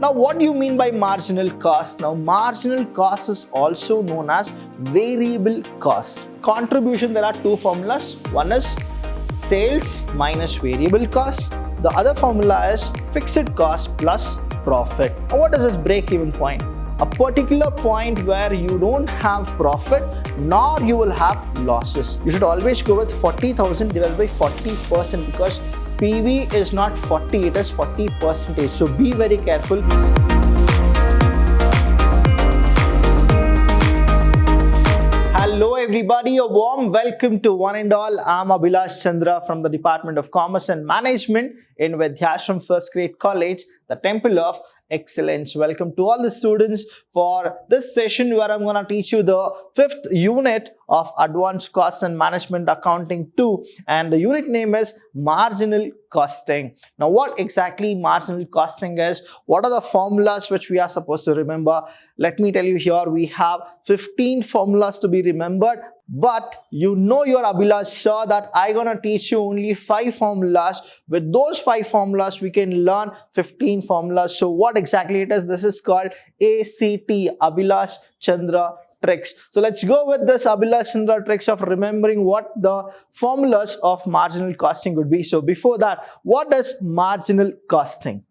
Now, what do you mean by marginal cost? Now, marginal cost is also known as variable cost. Contribution, there are two formulas. One is sales minus variable cost. The other formula is fixed cost plus profit. Now, what is this break-even point? A particular point where you don't have profit nor you will have losses. You should always go with 40,000 divided by 40% because PV is not 40, it is 40%. So be very careful. Hello everybody, a warm welcome to one and all. I'm Abhilash Chandra from the Department of Commerce and Management in Vidhyaashram First Grade College, the Temple of Excellence. Welcome to all the students for this session where I'm going to teach you the 5th unit of Advanced Cost and Management Accounting 2, and the unit name is Marginal Costing. Now, what exactly marginal costing is? What are the formulas which we are supposed to remember? Let me tell you here, we have 15 formulas to be remembered. But you know your Abhilash sir that I'm gonna teach you only 5 formulas. With those 5 formulas, we can learn 15 formulas. So what exactly it is? This is called ACT, Abhilash Chandra tricks. So let's go with this Abhilash Chandra tricks of remembering what the formulas of marginal costing would be. So before that, what is marginal costing?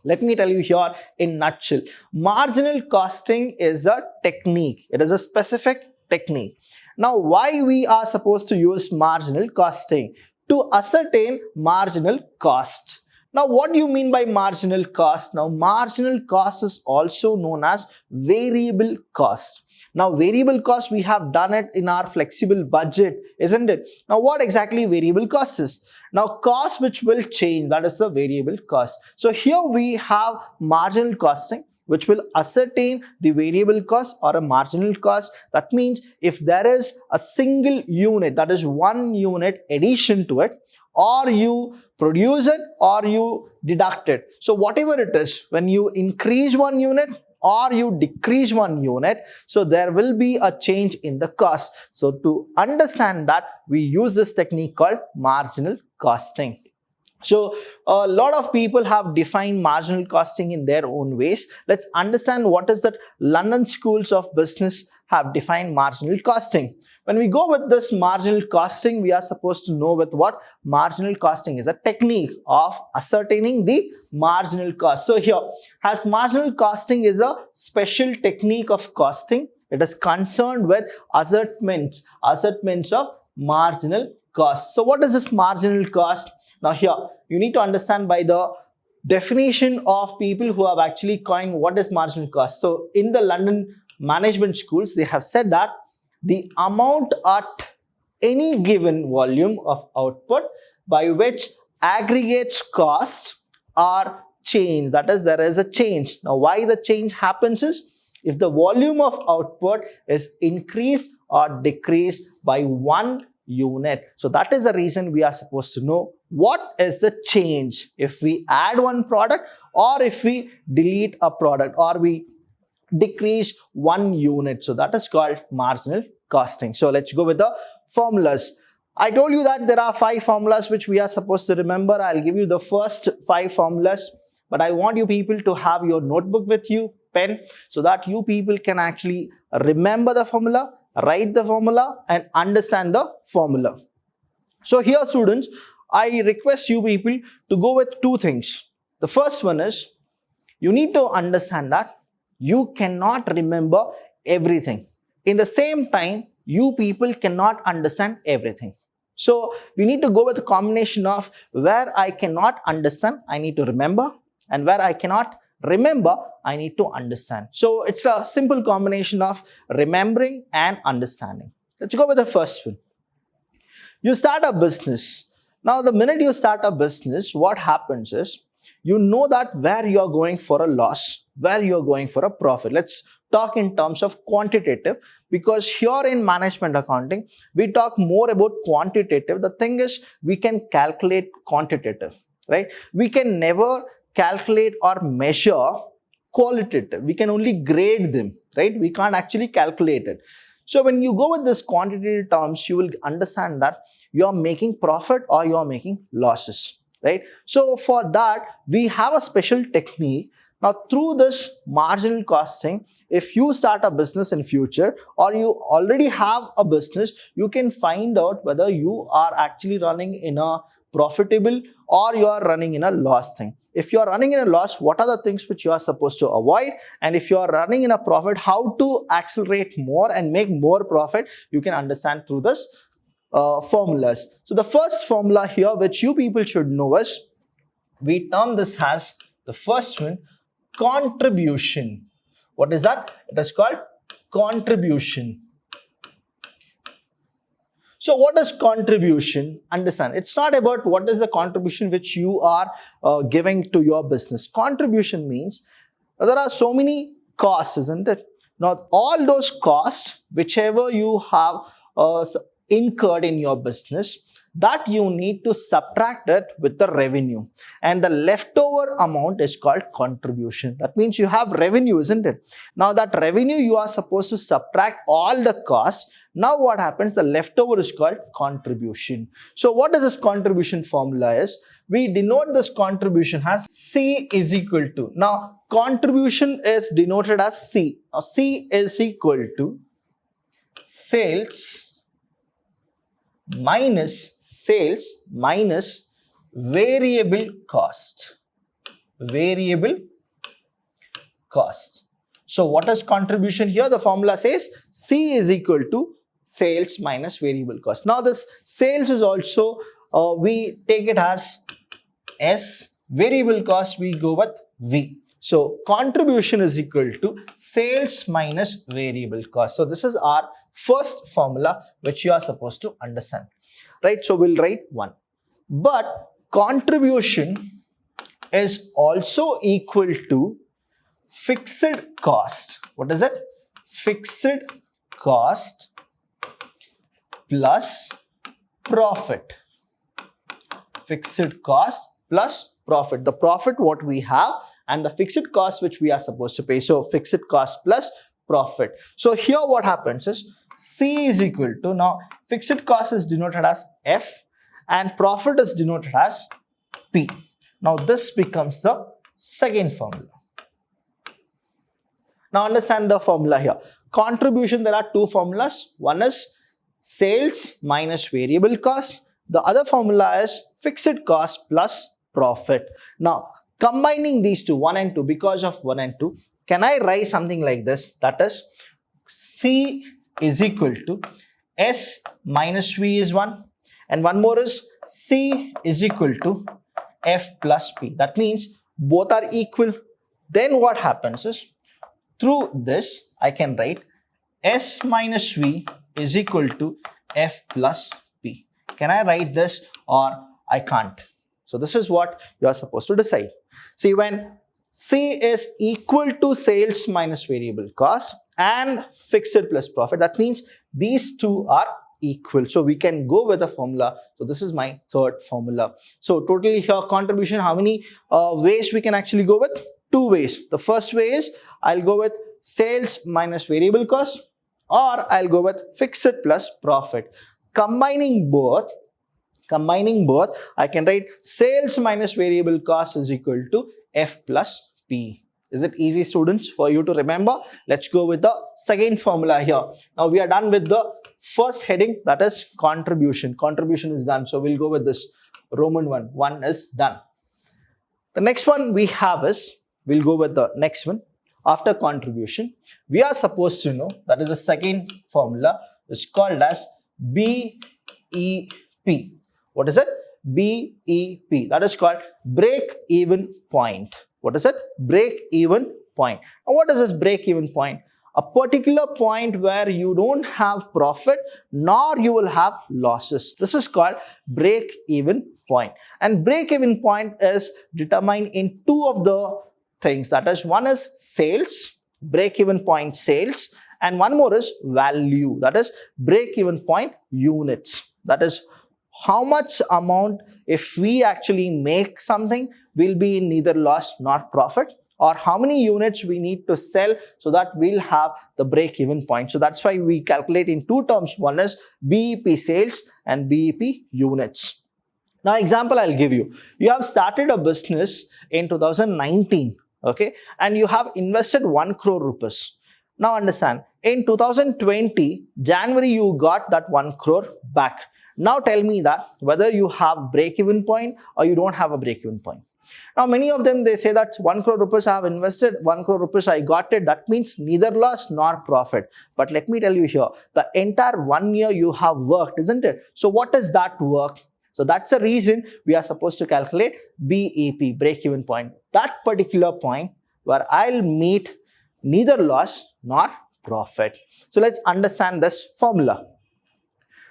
Let me tell you here in nutshell. Marginal costing is a technique. It is a specific technique. Now, why we are supposed to use marginal costing? To ascertain marginal cost. Now, what do you mean by marginal cost? Now, marginal cost is also known as variable cost. Now, variable cost, we have done it in our flexible budget, isn't it? Now, what exactly variable cost is? Now, cost which will change, that is the variable cost. So, here we have marginal costing, which will ascertain the variable cost or a marginal cost. That means if there is a single unit, that is one unit addition to it, or you produce it or you deduct it. So whatever it is, when you increase one unit or you decrease one unit, so there will be a change in the cost. So to understand that, we use this technique called marginal costing. So a lot of people have defined marginal costing in their own ways. Let's understand what is that London schools of business have defined marginal costing. When we go with this marginal costing, we are supposed to know with what marginal costing is a technique of ascertaining the marginal cost. So here, as marginal costing is a special technique of costing, it is concerned with ascertainments of marginal cost. So what is this marginal cost? Now here, you need to understand by the definition of people who have actually coined what is marginal cost. So in the London management schools, they have said that the amount at any given volume of output by which aggregate costs are changed. That is, there is a change. Now, why the change happens is if the volume of output is increased or decreased by 1 unit. So that is the reason we are supposed to know what is the change if we add one product or if we delete a product or we decrease 1 unit. So that is called marginal costing. So let's go with the formulas. I told you that there are 5 formulas which we are supposed to remember. I'll give you the first 5 formulas, but I want you people to have your notebook with you, pen, so that you people can actually remember the formula, write the formula and understand the formula. So here students, I request you people to go with 2 things. The first one is you need to understand that you cannot remember everything. In the same time, you people cannot understand everything. So we need to go with a combination of where I cannot understand, I need to remember, and where I cannot remember, I need to understand. So it's a simple combination of remembering and understanding. Let's go with the first one. You start a business. Now, the minute you start a business, what happens is you know that where you are going for a loss, where you are going for a profit. Let's talk in terms of quantitative, because here in management accounting, we talk more about quantitative. The thing is, we can calculate quantitative, right? We can never calculate or measure qualitative. We can only grade them, right? We can't actually calculate it. So when you go with this quantitative terms, you will understand that you are making profit or you are making losses, right? So for that, we have a special technique Now through this marginal costing, if you start a business in future or you already have a business, you can find out whether you are actually running in a profitable or you are running in a loss thing. If you are running in a loss, what are the things which you are supposed to avoid? And if you are running in a profit, how to accelerate more and make more profit, you can understand through this formulas. So the first formula here which you people should know is, we term this as the first one, contribution. What is that? It is called contribution. So what is contribution? Understand, it's not about what is the contribution which you are giving to your business. Contribution means there are so many costs, isn't it? Now all those costs whichever you have incurred in your business, that you need to subtract it with the revenue, and the leftover amount is called contribution. That means you have revenue, isn't it? Now that revenue you are supposed to subtract all the costs. Now what happens? The leftover is called contribution. So what is this contribution formula is? We denote this contribution as C is equal to. Now contribution is denoted as C. Now C is equal to sales minus variable cost. Variable cost. So what is contribution here? The formula says C is equal to sales minus variable cost. Now this sales is also we take it as S, variable cost we go with V. So contribution is equal to sales minus variable cost. So this is our first formula which you are supposed to understand, right? So we'll write 1. But contribution is also equal to fixed cost. What is it? Fixed cost plus profit. Fixed cost plus profit. The profit what we have and the fixed cost which we are supposed to pay. So fixed cost plus profit. So here what happens is C is equal to, now fixed cost is denoted as F and profit is denoted as P. Now this becomes the second formula. Now understand the formula here. Contribution, there are two formulas. One is sales minus variable cost. The other formula is fixed cost plus profit. Now combining these two, 1 and 2, because of 1 and 2, can I write something like this? That is C is equal to S minus V is 1 and one more is C is equal to F plus P. That means both are equal. Then what happens is through this I can write S minus V is equal to F plus P. Can I write this or I can't? So this is what you are supposed to decide. See, when C is equal to sales minus variable cost and fixed plus profit, that means these two are equal. So we can go with the formula. So this is my third formula. So totally here contribution, how many ways we can actually go with? 2 ways. The first way is I'll go with sales minus variable cost or I'll go with fixed plus profit. Combining both, I can write sales minus variable cost is equal to F plus P. Is it easy, students, for you to remember? Let's go with the second formula here. Now we are done with the first heading, that is contribution. Contribution is done. So we'll go with this Roman one. 1 is done. The next one we have is, we'll go with the next one. After contribution, we are supposed to know, that is the second formula, is called as BEP. What is it? BEP. That is called break-even point. What is it? Break-even point. Now what is this break-even point? A particular point where you don't have profit nor you will have losses. This is called break-even point. And break-even point is determined in 2 of the things. That is, one is sales, break-even point sales, and one more is value. That is break-even point units. That is how much amount if we actually make something will be in neither loss nor profit, or how many units we need to sell so that we'll have the break-even point. So that's why we calculate in 2 terms. One is BEP sales and BEP units. Now example I'll give you. You have started a business in 2019. Okay, and you have invested 1 crore rupees. Now understand, in 2020 January you got that 1 crore back. Now tell me that whether you have break-even point or you don't have a break-even point. Now many of them, they say that 1 crore rupees I have invested, 1 crore rupees I got it, that means neither loss nor profit. But let me tell you here, the entire 1 year you have worked, isn't it? So what is that work? So that's the reason we are supposed to calculate BEP, break-even point. That particular point where I'll meet neither loss nor profit. So let's understand this formula.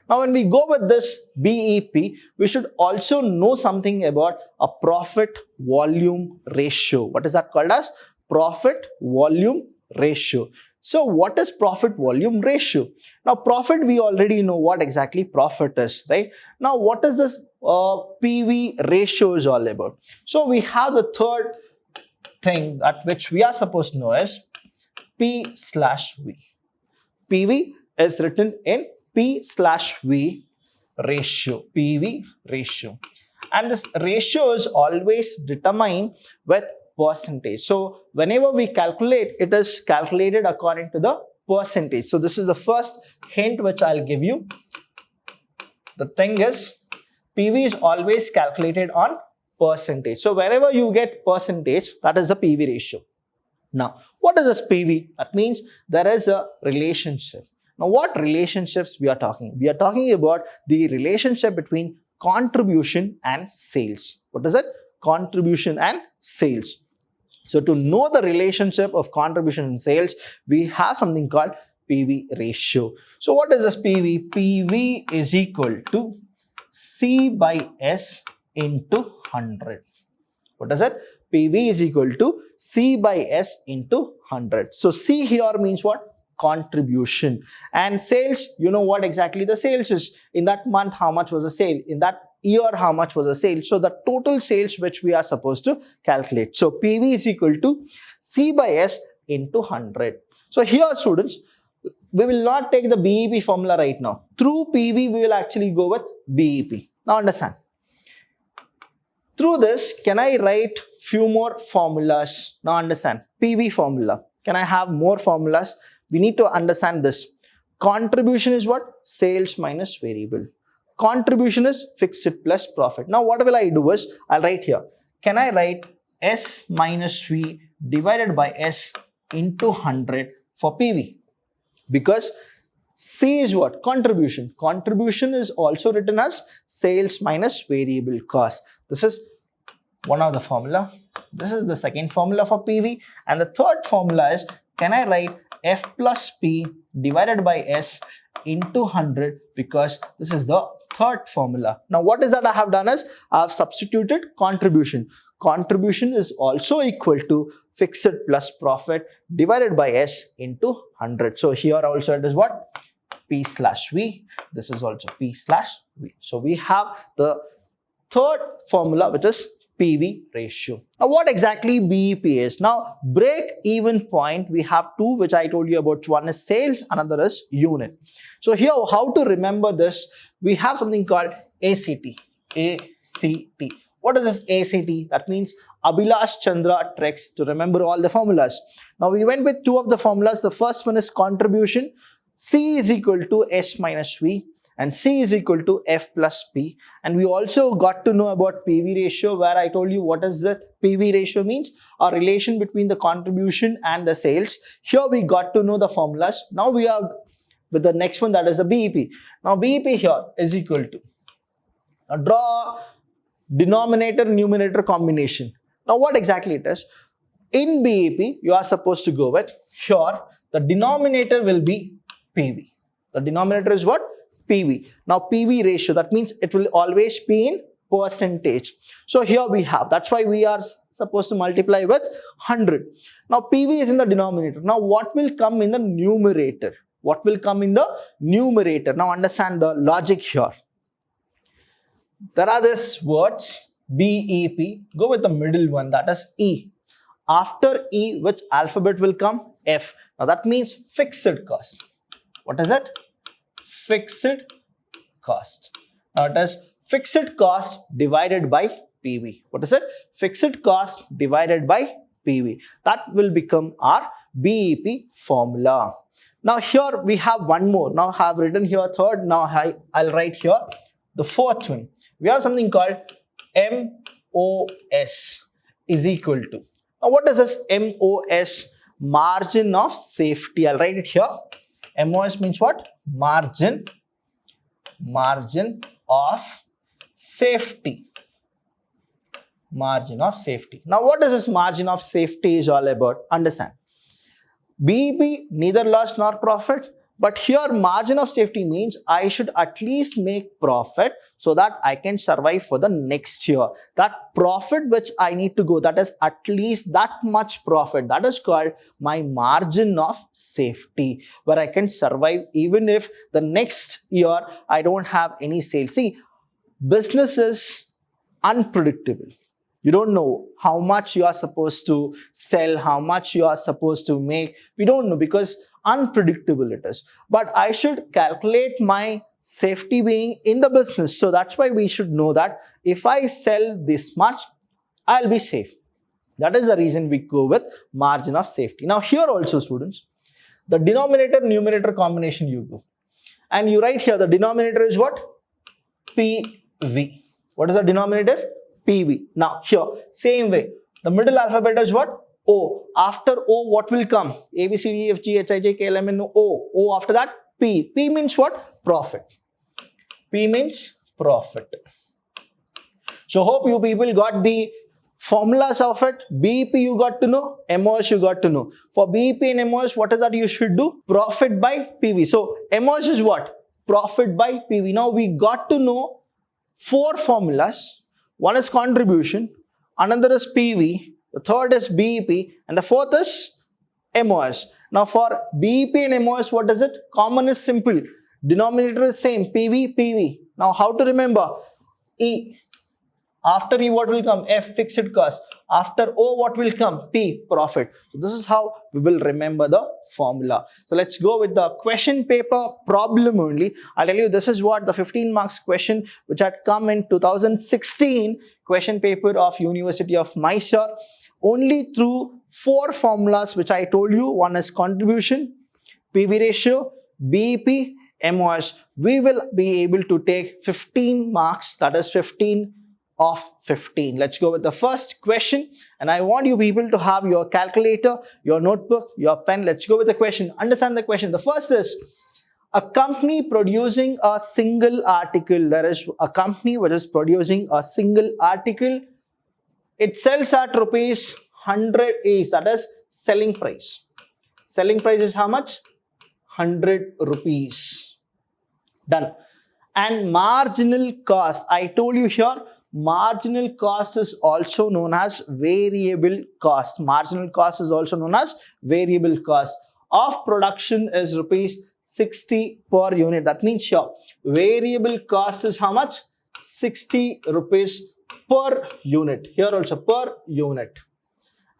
Now when we go with this BEP, we should also know something about a profit volume ratio. What is that called as? Profit volume ratio. So what is profit volume ratio? Now profit, we already know what exactly profit is, right? Now what is this PV ratio is all about? So we have the third thing that which we are supposed to know is P/V. PV is written in P/V ratio, PV ratio, and this ratio is always determined with percentage. So whenever we calculate, it is calculated according to the percentage. So this is the first hint which I'll give you. The thing is, PV is always calculated on percentage. So wherever you get percentage, that is the PV ratio. Now what is this PV? That means there is a relationship. Now what relationships we are talking? We are talking about the relationship between contribution and sales. What is it? Contribution and sales. So to know the relationship of contribution and sales, we have something called PV ratio. So what is this PV? PV is equal to C by S into 100. What is it? PV is equal to C by S into 100. So C here means what? Contribution. And sales, you know what exactly the sales is. In that month, how much was the sale? In that year, how much was the sale? So the total sales which we are supposed to calculate. So PV is equal to C by S into 100. So here, students, we will not take the BEP formula right now. Through PV, we will actually go with BEP. Now understand. Through this, can I write few more formulas? Now understand. PV formula. Can I have more formulas? We need to understand this. Contribution is what? Sales minus variable. Contribution is fixed plus profit. Now what will I do is, I'll write here. Can I write S minus V divided by S into 100 for PV? Because C is what? Contribution. Contribution is also written as sales minus variable cost. This is one of the formula. This is the second formula for PV. And the third formula is, can I write F plus P divided by S into 100, because this is the third formula. Now what is that I have done is, I have substituted contribution. Contribution is also equal to fixed plus profit divided by S into 100. So here also it is what? P/V. This is also P/V. So we have the third formula, which is PV ratio. Now what exactly BEP is? Now break-even point, we have two which I told you about. One is sales, another is unit. So here, how to remember this? We have something called ACT. ACT. What is this ACT? That means Abhilash Chandra tricks to remember all the formulas. Now we went with two of the formulas. The first one is contribution. C is equal to S minus V. And C is equal to F plus P. And we also got to know about PV ratio, where I told you what is the PV ratio means, a relation between the contribution and the sales. Here we got to know the formulas. Now we are with the next one, that is the BEP. Now BEP here is equal to, now draw denominator numerator combination. Now what exactly it is? In BEP, you are supposed to go with, here the denominator will be PV. The denominator is what? PV. Now PV ratio, that means it will always be in percentage. So here we have, that's why we are supposed to multiply with 100. Now PV is in the denominator. Now what will come in the numerator? What will come in the numerator? Now understand the logic here. There are these words BEP, go with the middle one, that is E. After E, which alphabet will come? F. Now that means fixed cost. What is it? Fixed cost. Now it is fixed cost divided by PV. What is it? Fixed cost divided by PV. That will become our BEP formula. Now here we have one more. Now I have written here third. Now I'll write here the fourth one. We have something called MOS is equal to. Now what is this MOS? Margin of safety. I'll write it here. MOS means what? Margin of safety. Margin of safety. Now what is this margin of safety is all about? Understand. BEP neither loss nor profit, but here margin of safety means I should at least make profit so that I can survive for the next year. That profit which I need to go, that is at least that much profit, that is called my margin of safety, where I can survive even if the next year I don't have any sales. See, business is unpredictable. You don't know how much you are supposed to sell, how much you are supposed to make. We don't know because unpredictable it is. But I should calculate my safety being in the business. So that's why we should know that if I sell this much, I'll be safe. That is the reason we go with margin of safety. Now here also students, the denominator numerator combination you do. And you write here the denominator is what? PV. What is the denominator? PV. Now here, same way, the middle alphabet is what? O. After O, what will come? A, B, C, D, E, F, G, H, I, J, K, L, M, N, O. O after that, P. P means what? Profit. P means profit. So hope you people got the formulas of it. BEP you got to know, MOS you got to know. For BEP and MOS, what is that you should do? Profit by PV. So MOS is what? Profit by PV. Now we got to know 4 formulas. One is contribution, another is PV, the third is BEP, and the fourth is MOS. Now for BEP and MOS, what is it? Common is simple. Denominator is same, PV, PV. Now how to remember? E. After E, what will come? F, fixed cost. After O, what will come? P, profit. So this is how we will remember the formula. So let's go with the question paper problem only. I'll tell you this is what the 15 marks question which had come in 2016 question paper of University of Mysore. Only through 4 formulas which I told you. One is contribution, PV ratio, BEP, MOS. We will be able to take 15 marks, that is 15 of 15. Let's go with the first question, and I want you people to have your calculator, your notebook, your pen. Let's go with the question. Understand the question. The first is a company producing a single article. There is a company which is producing a single article. It sells at rupees 100 each, that is selling price. Selling price is how much? 100 rupees. Done. And marginal cost, I told you here, marginal cost is also known as variable cost. Marginal cost is also known as variable cost. Of production is rupees 60 per unit. That means here, variable cost is how much? 60 rupees per unit. Here also per unit.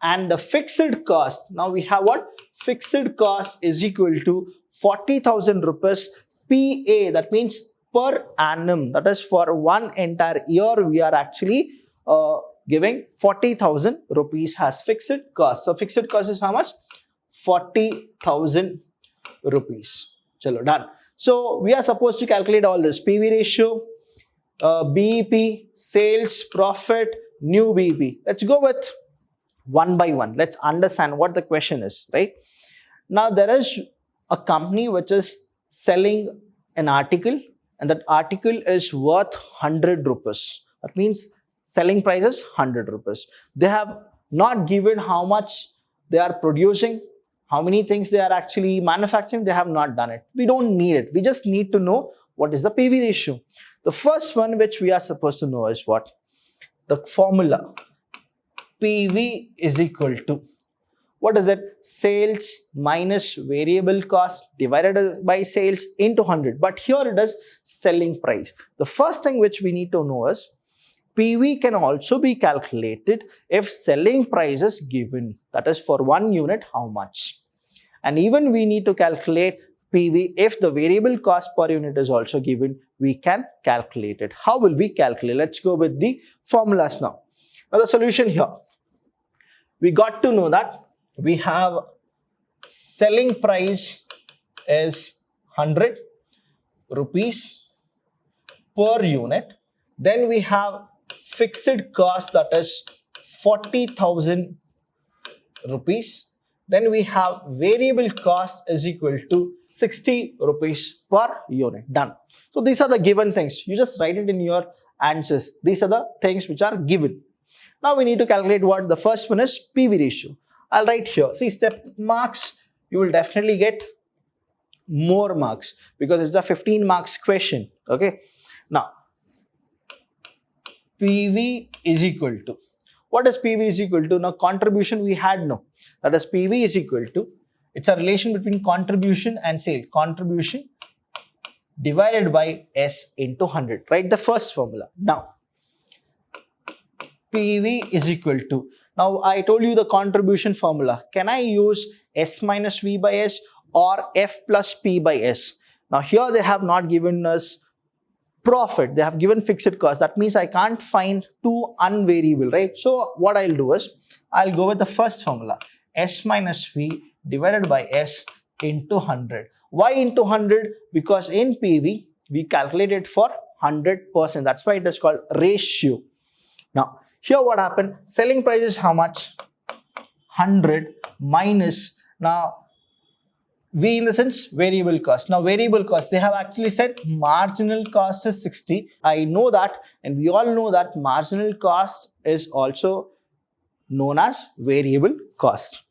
And the fixed cost, now we have what? Fixed cost is equal to 40,000 rupees PA. That means per annum. That is for one entire year we are actually giving 40,000 rupees as fixed cost. So fixed cost is how much? 40,000 rupees. Chalo, done. So we are supposed to calculate all this. PV ratio, BEP, sales, profit, new BEP. Let's go with one by one. Let's understand what the question is, right? Now there is a company which is selling an article, and that article is worth 100 rupees. That means selling price is 100 rupees. They have not given how much they are producing, how many things they are actually manufacturing. They have not done it. We don't need it. We just need to know what is the PV ratio. The first one which we are supposed to know is what? The formula. PV is equal to, what is it? Sales minus variable cost divided by sales into 100. But here it is selling price. The first thing which we need to know is PV can also be calculated if selling price is given. That is for 1 unit how much. And even we need to calculate PV if the variable cost per unit is also given. We can calculate it. How will we calculate? Let's go with the formulas now. Now the solution here. we got to know that we have selling price is 100 rupees per unit. Then we have fixed cost, that is 40,000 rupees. Then we have variable cost is equal to 60 rupees per unit. Done. So these are the given things. You just write it in your answers. These are the things which are given. Now we need to calculate what the first one is, PV ratio. I'll write here. See, step marks, you will definitely get more marks because it's a 15 marks question. Okay. Now, PV is equal to, what is PV is equal to? Now, contribution we had no. That is PV is equal to, it's a relation between contribution and sales. Contribution divided by S into 100. Write the first formula. Now, PV is equal to, now I told you the contribution formula. Can I use S minus V by S or F plus P by S? Now here they have not given us profit, they have given fixed cost. That means I can't find two unvariable, right? So what I'll do is, I'll go with the first formula, S minus V divided by S into 100. Why into 100? Because in PV, we calculated for 100%. That's why it is called ratio. Now, here what happened? Selling price is how much? 100 minus, now V in the sense variable cost. Now variable cost, they have actually said marginal cost is 60. I know that, and we all know that marginal cost is also known as variable cost.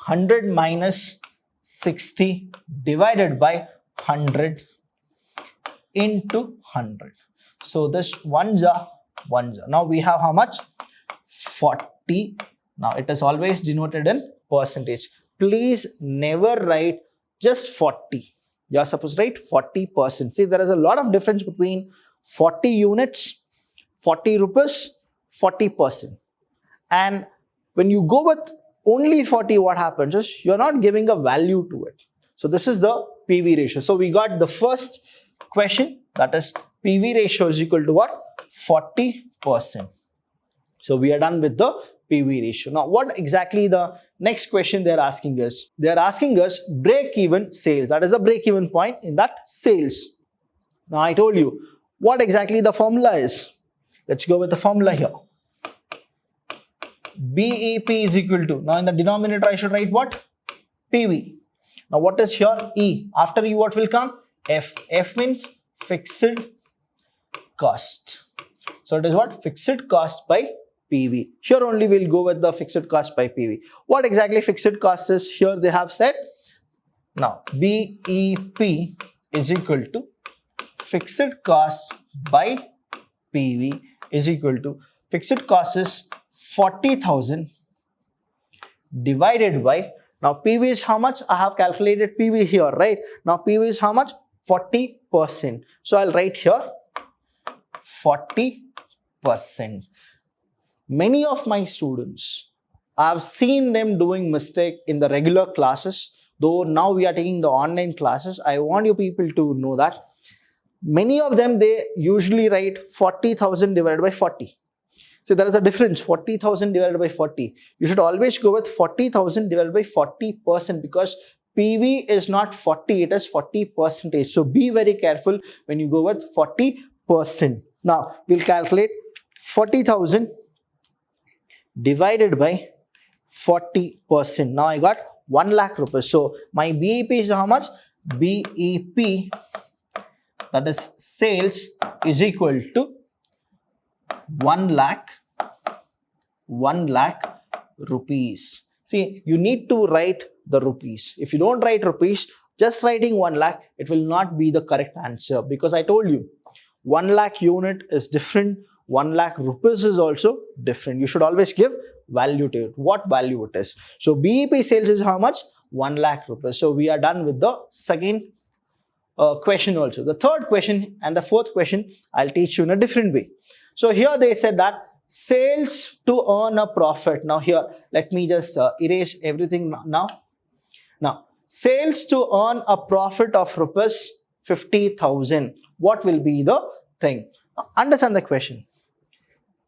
100 minus 60 divided by 100 into 100. So this ones are ones. Now we have how much? 40. Now it is always denoted in percentage. Please never write just 40. You are supposed to write 40%. See, there is a lot of difference between 40 units, 40 rupees, 40%. And when you go with only 40, what happens is you are not giving a value to it. So this is the PV ratio. So we got the first question, that is PV ratio is equal to what? 40%. So we are done with the PV ratio. Now what exactly the next question they are asking us? They are asking us break-even sales. That is the break-even point in that sales. Now I told you what exactly the formula is. Let's go with the formula here. BEP is equal to, now in the denominator I should write what? PV. Now what is here? E. After E what will come? F. F means fixed cost. So it is what? Fixed cost by PV. Here only we'll go with the fixed cost by PV. What exactly fixed cost is? Here they have said, now BEP is equal to fixed cost by PV is equal to, fixed cost is 40,000 divided by, now PV is how much? I have calculated PV here, right? Now PV is how much? 40%. So I'll write here 40%. Many of my students, I've seen them doing mistake in the regular classes. Though now we are taking the online classes, I want you people to know that many of them, they usually write 40,000 divided by 40. So there is a difference, 40,000 divided by 40. You should always go with 40,000 divided by 40% because PV is not 40, it is 40%. So be very careful when you go with 40%. Now we'll calculate 40,000 divided by 40%. Now I got 1 lakh rupees. So my BEP is how much? BEP, that is sales, is equal to 1 lakh rupees. See, you need to write the rupees. If you don't write rupees, just writing 1 lakh, it will not be the correct answer because I told you 1 lakh unit is different, 1 lakh rupees is also different. You should always give value to it, what value it is. So BEP sales is how much? 1 lakh rupees. So we are done with the second question also. The third question and the fourth question I'll teach you in a different way. So here they said that sales to earn a profit. Now here, let me just erase everything now. Now, sales to earn a profit of rupees 50,000. What will be the thing? Now, understand the question.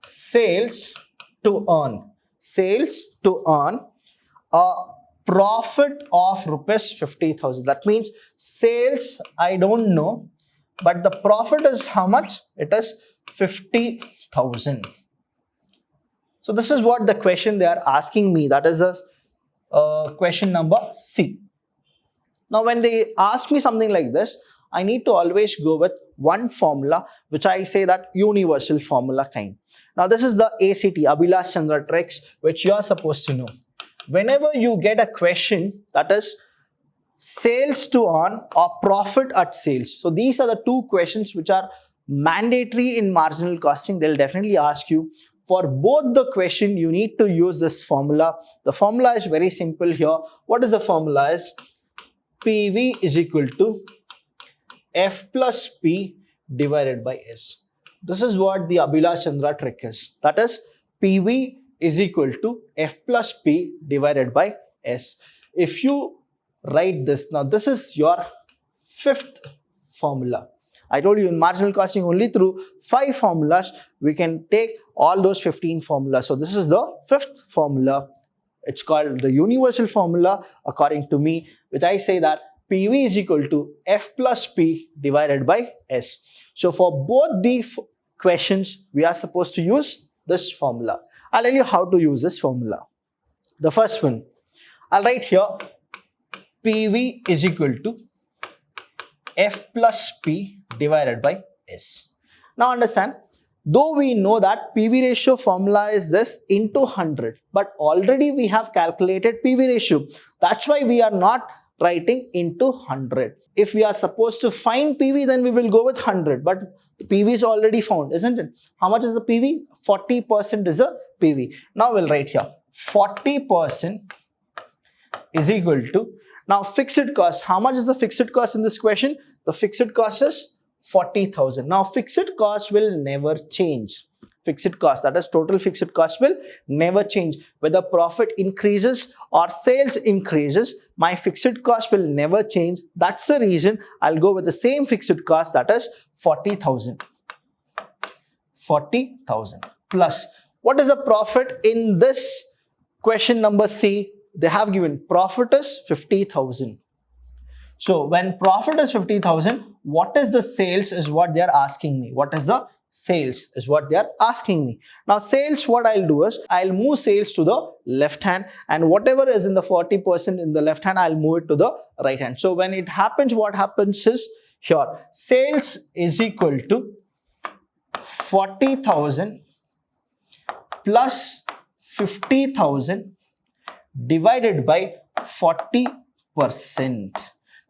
Sales to earn. sales to earn a profit of rupees 50,000. That means sales I don't know, but the profit is how much? It is 50,000. So this is what the question they are asking me. That is the question number C. Now when they ask me something like this, I need to always go with one formula, which I say that universal formula kind. Now this is the ACT, Abhilash Chandra tricks, which you are supposed to know. Whenever you get a question that is sales to earn or profit at sales. So these are the two questions which are mandatory in marginal costing. They'll definitely ask you. For both the question, you need to use this formula. The formula is very simple here. What is the formula is? PV is equal to F plus P divided by S. This is what the Abhilash Chandra trick is. That is PV is equal to F plus P divided by S. If you write this, now this is your fifth formula. I told you in marginal costing only through 5 formulas we can take all those 15 formulas. So this is the fifth formula. It's called the universal formula according to me, which I say that PV is equal to F plus P divided by S. So for both the questions, we are supposed to use this formula. I'll tell you how to use this formula. The first one, I'll write here PV is equal to F plus P divided by S. Now understand, though we know that PV ratio formula is this into 100, but already we have calculated PV ratio. That's why we are not writing into 100. If we are supposed to find PV, then we will go with 100, but the PV is already found, isn't it? How much is the PV? 40% is a PV. Now we'll write here 40% is equal to, now fixed cost. How much is the fixed cost in this question? The fixed cost is 40,000. Now fixed cost will never change. Fixed cost, that is total fixed cost, will never change. Whether profit increases or sales increases, my fixed cost will never change. That's the reason I'll go with the same fixed cost, that is 40,000. 40,000 plus. What is the profit in this question number C? They have given profit is 50,000. So when profit is 50,000, what is the sales is what they are asking me. What is the sales is what they are asking me. Now sales, what I'll do is I'll move sales to the left hand, and whatever is in the 40% in the left hand, I'll move it to the right hand. So when it happens, what happens is here sales is equal to 40,000 plus 50,000 divided by 40%.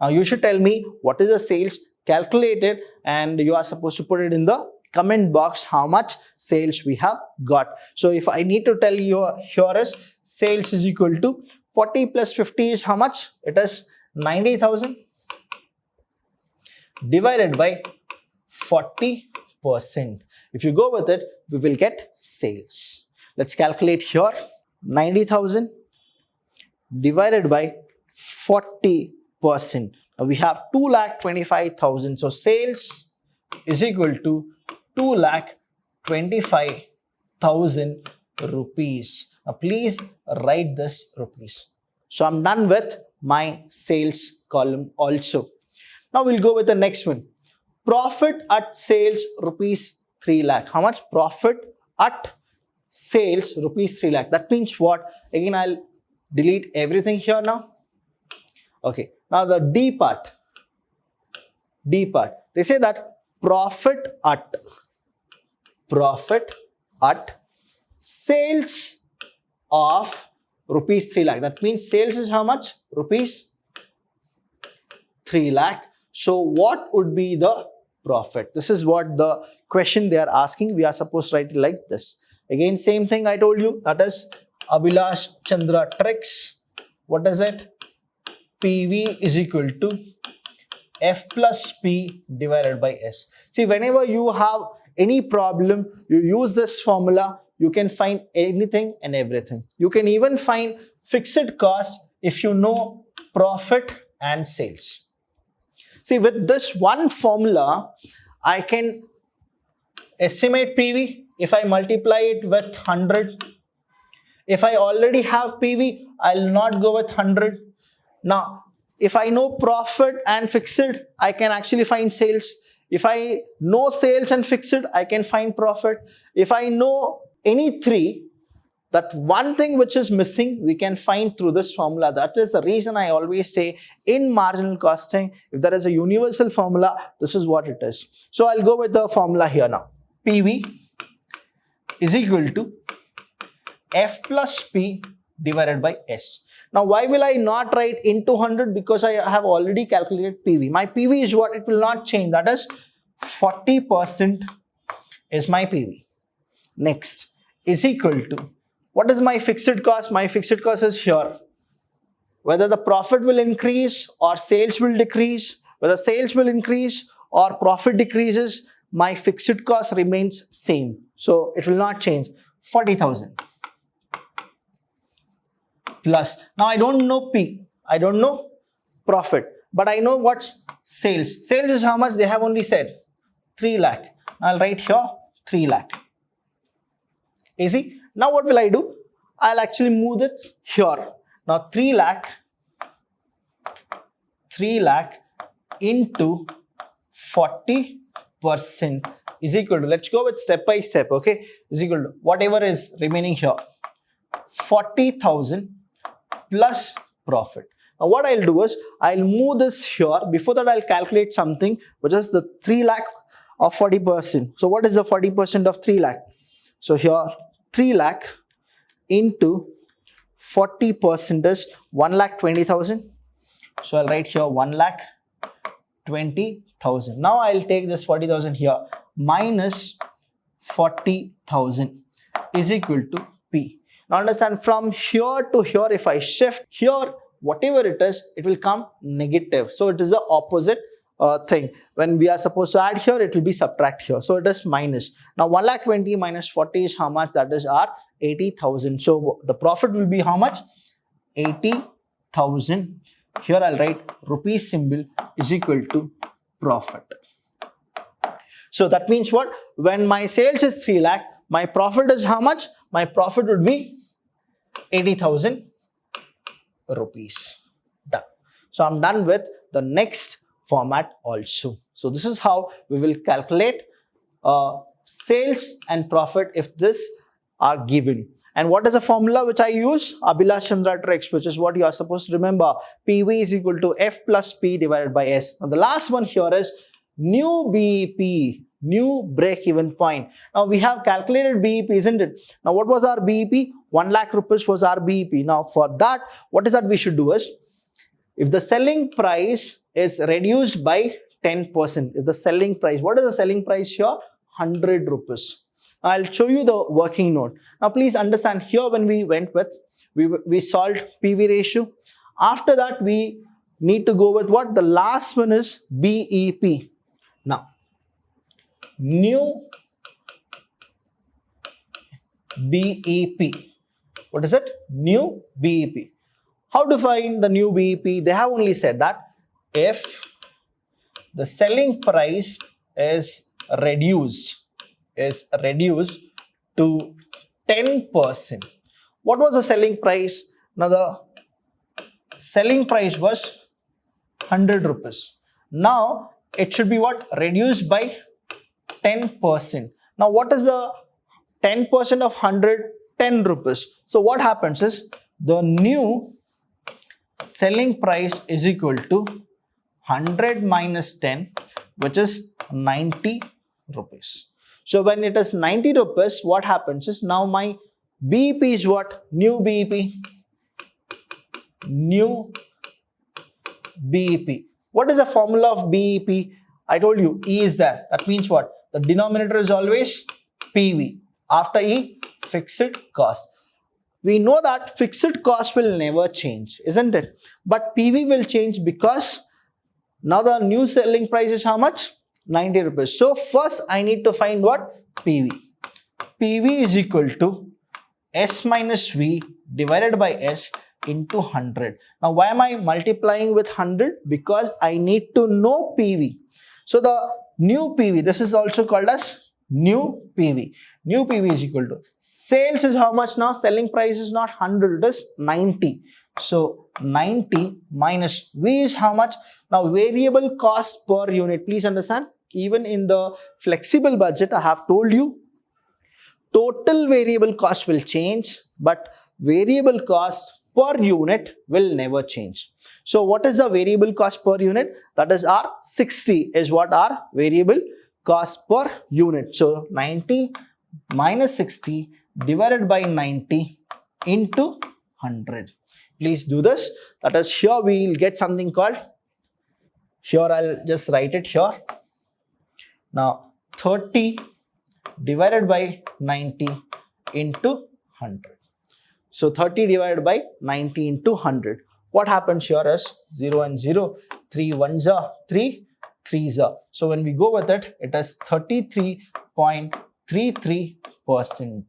Now you should tell me what is the sales calculated, and you are supposed to put it in the comment box how much sales we have got. So if I need to tell you here is sales is equal to 40 plus 50 is how much? It is 90,000 divided by 40%. If you go with it, we will get sales. Let's calculate here. 90,000 divided by 40%. Now we have 2,25,000. So sales is equal to 2,25,000 rupees. Now please write this rupees. So I'm done with my sales column also. Now we'll go with the next one. Profit at sales rupees 3 lakh. How much? Profit at sales rupees 3 lakh. That means what? Again, I'll delete everything here now. Okay. Now the D part. They say that profit at sales of rupees 3 lakh. That means sales is how much? Rupees 3 lakh. So what would be the profit? This is what the question they are asking. We are supposed to write it like this. Again, same thing I told you. That is Abhilash Chandra tricks. What is it? PV is equal to F plus P divided by S. See, whenever you have any problem, you use this formula, you can find anything and everything. You can even find fixed cost if you know profit and sales. See, with this one formula, I can estimate PV if I multiply it with 100. If I already have PV, I'll not go with 100. Now, if I know profit and fixed, I can actually find sales. If I know sales and fixed, I can find profit. If I know any three, that one thing which is missing, we can find through this formula. That is the reason I always say in marginal costing, if there is a universal formula, this is what it is. So I'll go with the formula here now. PV is equal to F plus P divided by S. Now, why will I not write into 100? Because I have already calculated PV. My PV is what? It will not change. That is 40% is my PV. Next is equal to, what is my fixed cost? My fixed cost is here. Whether the profit will increase or sales will decrease, whether sales will increase or profit decreases, my fixed cost remains same. So it will not change. 40,000 plus. Now I don't know P. I don't know profit. But I know what's sales. Sales is how much? They have only said 3 lakh. I'll write here 3 lakh. Easy. Now what will I do? I'll actually move it here. Now 3 lakh into 40% is equal to, let's go with step by step, okay, is equal to whatever is remaining here, 40,000 plus profit. Now what I'll do is, I'll move this here. Before that, I'll calculate something, which is the 3 lakh of 40%. So what is the 40% of 3 lakh? So here 3 lakh into 40% is 1,20,000. So I'll write here 1,20,000. Now I'll take this 40,000 here minus 40,000 is equal to P. Now understand, from here to here, if I shift here, whatever it is, it will come negative. So it is the opposite thing. When we are supposed to add here, it will be subtract here. So it is minus. Now 1,20,000 minus 40 is how much? That is our 80,000. So the profit will be how much? 80,000. Here I'll write rupees symbol is equal to profit. So that means what? When my sales is 3 lakh, my profit is how much? My profit would be 80,000 rupees. Done. So I'm done with the next format also. So this is how we will calculate sales and profit if this are given. And what is the formula which I use? Abhilash-Chandra tricks, which is what you are supposed to remember. PV is equal to F plus P divided by S. Now the last one here is new BEP, new break-even point. Now we have calculated BEP, isn't it? Now what was our BEP? 1 lakh rupees was our BEP. Now for that, what is that we should do is, if the selling price is reduced by 10%, if the selling price, what is the selling price here? 100 rupees. I'll show you the working note. Now please understand, here when we went with, we solved PV ratio. After that, we need to go with what? The last one is BEP. Now, new BEP. What is it? New BEP. How to find the new BEP? They have only said that if the selling price is reduced to 10%. What was the selling price? Now the selling price was 100 rupees. Now it should be what? Reduced by 10%. Now what is the 10% of 100? 10 rupees. So what happens is, the new selling price is equal to 100 minus 10, which is 90 rupees. So when it is 90 rupees, what happens is, now my BEP is what? New BEP. New BEP. What is the formula of BEP? I told you E is there. That means what? The denominator is always PV. After E, fixed cost. We know that fixed cost will never change, isn't it? But PV will change because now the new selling price is how much? 90 rupees. So first I need to find what? PV. PV is equal to S minus V divided by S into 100. Now why am I multiplying with 100? Because I need to know PV. So the new PV, this is also called as new PV. New PV is equal to sales is how much now? Selling price is not 100, it is 90. So 90 minus V is how much? Now variable cost per unit. Please understand, even in the flexible budget, I have told you total variable cost will change, but variable cost per unit will never change. So what is the variable cost per unit? That is our 60 is what our variable cost per unit. So 90 minus 60 divided by 90 into 100. Please do this. That is, here we will get something called, here I'll just write it here. Now 30 divided by 90 into 100. So 30 divided by 90 into 100. What happens here is 0 and 0, 3 1s are 3, 3s are. So when we go with it, it is 33.33%.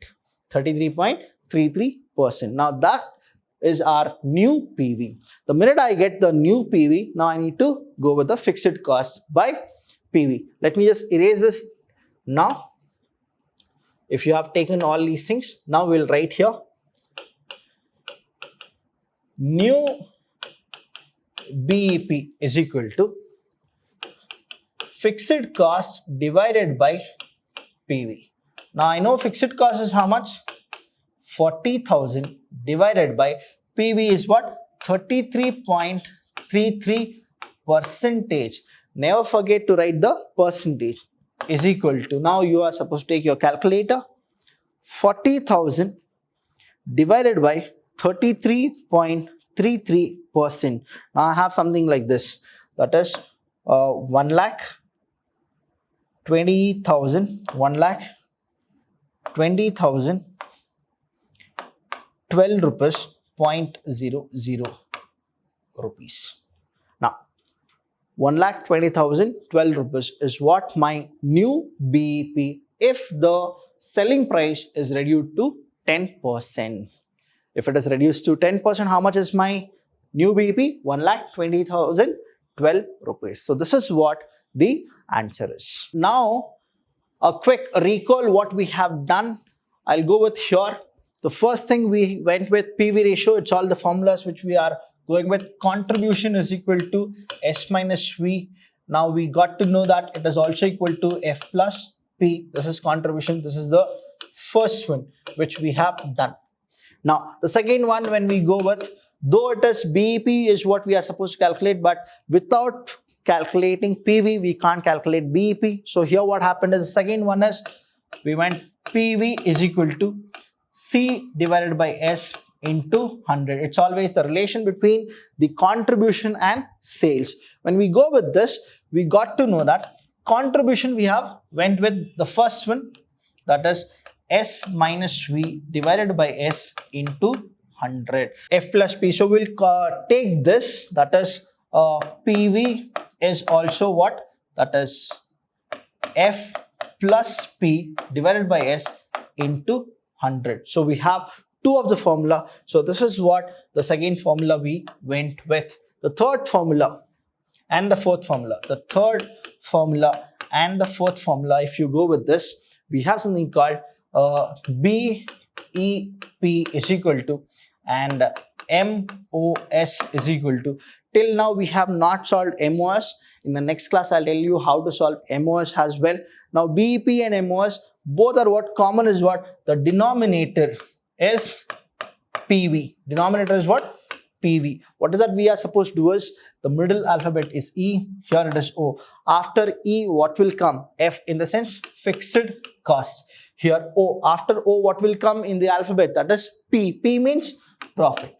33.33%. Now that is our new PV. The minute I get the new PV, now I need to go with the fixed cost by PV. Let me just erase this now. If you have taken all these things, now we'll write here new BEP is equal to fixed cost divided by PV. Now I know fixed cost is how much? 40,000 divided by PV is what? 33.33%. Never forget to write the percentage. Is equal to, now you are supposed to take your calculator, 40,000 divided by 33.33%. Now I have something like this, that is 1,20,000, 1,20,000, 12 rupees, 0.00 rupees. Now 1,20,000, 12 rupees is what my new BEP if the selling price is reduced to 10%. If it is reduced to 10%, how much is my new BEP? 1,20,000, 12 rupees. So this is what the answer is. Now a quick recall what we have done. I'll go with here. The first thing we went with PV ratio. It's all the formulas which we are going with. Contribution is equal to S minus V. Now we got to know that it is also equal to F plus P. This is contribution. This is the first one which we have done. Now the second one, when we go with, though it is BEP is what we are supposed to calculate, but without calculating PV we can't calculate BEP. So here what happened is, the second one is we went PV is equal to C divided by S into 100. It's always the relation between the contribution and sales. When we go with this, we got to know that contribution we have went with the first one, that is S minus V divided by S into 100. F plus P. So we'll take this, that is PV is also what? That is F plus P divided by S into 100. So we have two of the formula. So this is what the second formula we went with. The third formula and the fourth formula. The third formula and the fourth formula, if you go with this, we have something called BEP is equal to and MOS is equal to. Till now we have not solved MOS. In the next class I'll tell you how to solve MOS as well. Now BEP and MOS both are what? Common is what? The denominator is PV. Denominator is what? PV. What is that we are supposed to do is, the middle alphabet is E, here it is O. After E what will come? F, in the sense fixed cost. Here O. After O what will come in the alphabet? That is P. P means profit.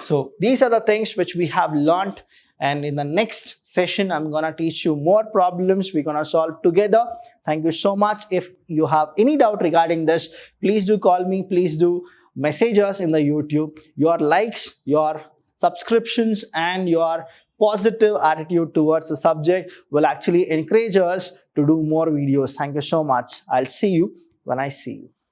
So these are the things which we have learnt, and in the next session I'm gonna teach you more problems we're gonna solve together. Thank you so much. If you have any doubt regarding this, please do call me, please do message us in the YouTube. Your likes, your subscriptions and your positive attitude towards the subject will actually encourage us to do more videos. Thank you so much. I'll see you when I see you.